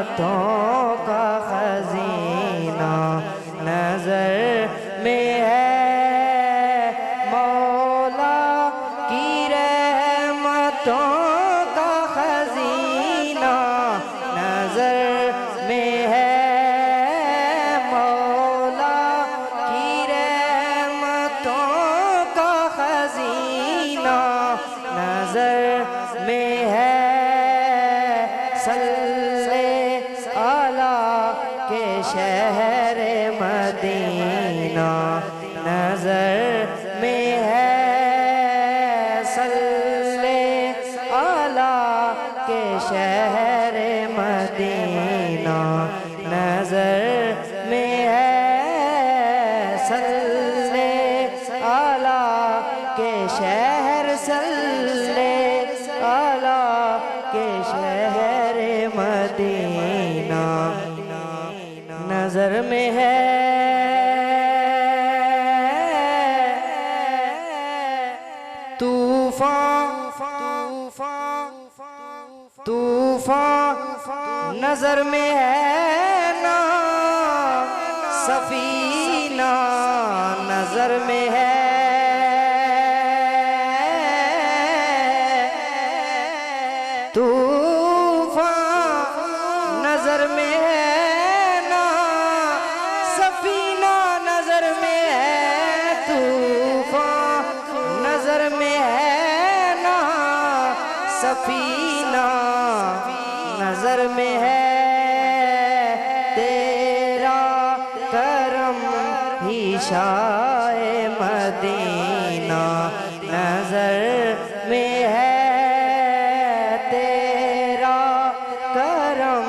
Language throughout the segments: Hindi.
रहमतों का खजीना नजर में है, मौला की रहमतों का खजीना नजर में है, मौला की रहमतों का खजीना नजर में है। सल्ले आला के शहर मदीना नजर में है, सल्ले आला के शहर मदीना नजर में है, सल्ले आला के शहर, सल्ले आला के शहर मदीना नजर में है। तूफान तूफान नजर में है ना, सफीना नजर में है, तूफान नजर में है ना, सफीना नजर में है, तूफान नजर में है ना, सफीना नजर में है। तेरा करम ही शाए मदीना नजर में है, तेरा करम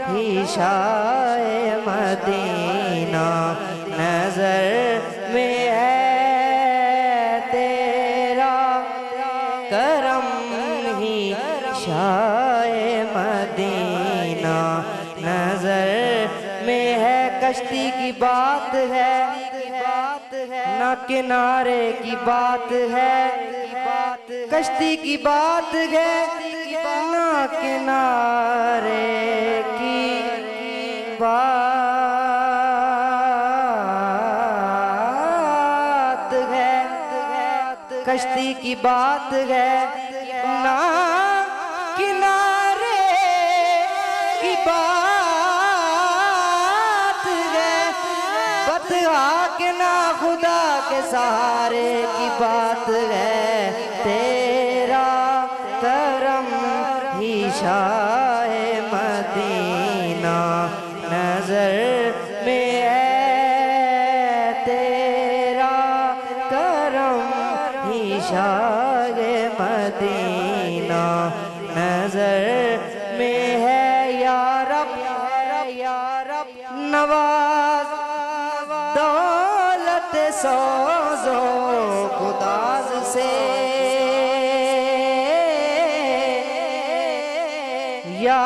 ही शाए मदीना नजर में है, तेरा करम ही शाए मदीना नजर में है। कश्ती की बात है ना किनारे की बात है, कश्ती की बात है ना किनारे की बात है, कश्ती की बात है ना किनारे की बात है, बतहा के ना खुदा के सहारे की बात है। तेरा करम ही शाए मदीना नजर में है, तेरा करम ही शाए मदीना नजर में है। या रब नवाज दौलत सोज़ो गुदाज से, या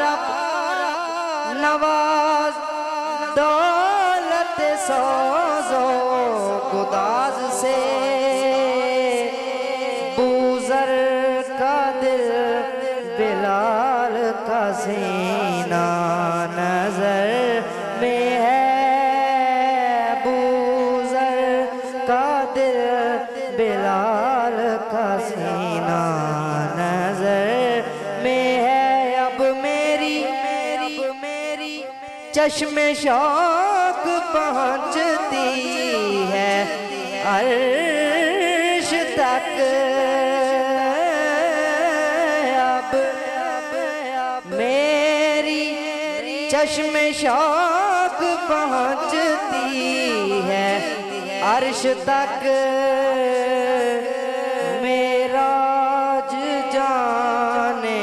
रब नवाज दौलत सोज़ो गुदाज से, बूज़र का दिल बिलाल का सीना नजर में है, बूज़र का दिल बिलाल का सीना नजर में है। अब मेरी चश्मे शौक पहुँचती है अर्श तक, अब मेरी चश्मे शौक पहुँचती है अर्श तक, मेराज जाने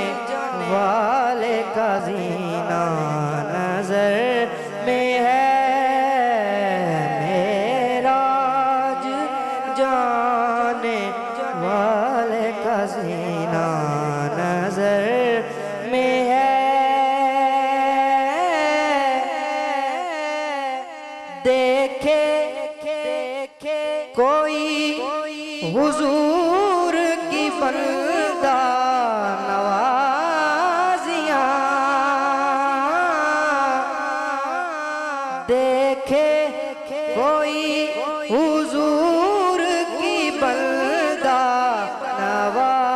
वाले का ज़ीना नजर में है, मेराज जाने वाले का ज़ीना नजर में है। देखे कोई हुजूर की बंदा नवाजियाँ, देखे कोई हुजूर की बंदा नवाजियाँ,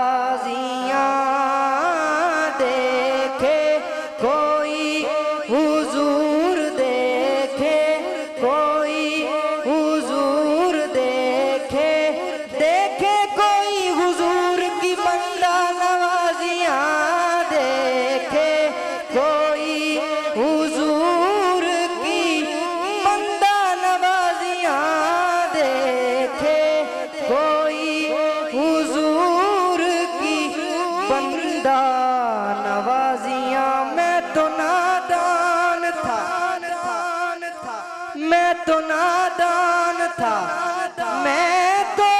देखे कोई हुजूर, देखे कोई हुजूर, देखे देखे कोई हुजूर की बंदा नवाजियाँ, देखे कोई हुजूर की बंदा नवाजियाँ, देखे कोई हुजूर की बंदा नवाजियाँ। मैं तो नादान था, मैं तो नादान था, मैं तो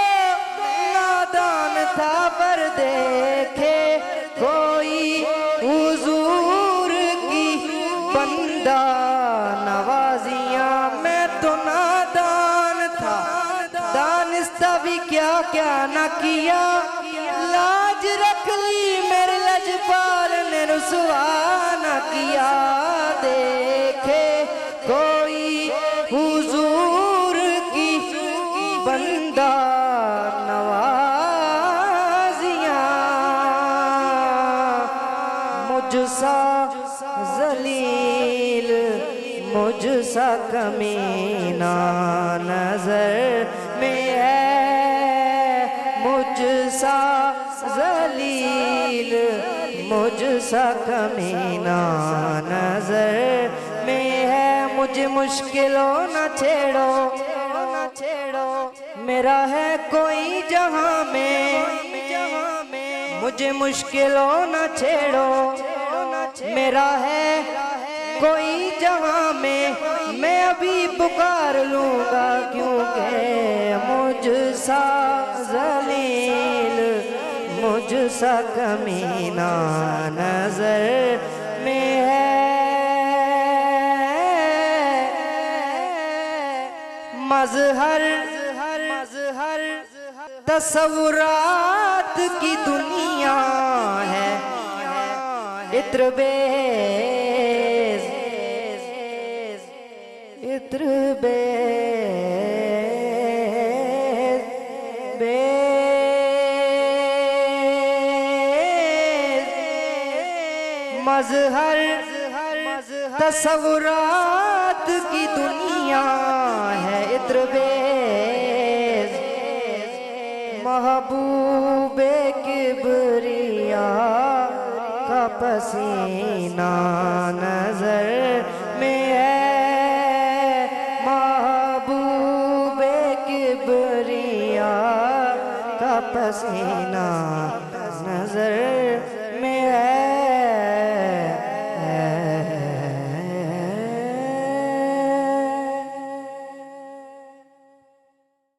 नादान था, पर देखे कोई हुजूर की बंदा नवाजियाँ। मैं तो नादान था, दानिस्ता भी क्या क्या न किया, लाज रख ली मेरे लजपाल ने रुसवा न किया। देखे कोई हुजूर की बंदा नवाजियाँ, मुझसा जलील मुझसा कमीना नजर में है, मुझसा जलील मुझसा कमीना नजर में है। मुझे मुश्किलों न छेड़ो, मेरा है कोई जहां में, मुझे मुश्किलों न छेड़ो, मेरा है कोई जहां में। मैं अभी पुकार लूंगा क्योंकि मुझसा जलील मुझसा कमीना नजर में है। मजहर तसव्वुरात की दुनिया है, इत्र बेज इत्र बेज बेज। मजहर तसव्वुरात की दुनिया है, इत्र बेज महबूबे किबरिया का पसीना नजर में है, महबूबे किबरिया का पसीना नजर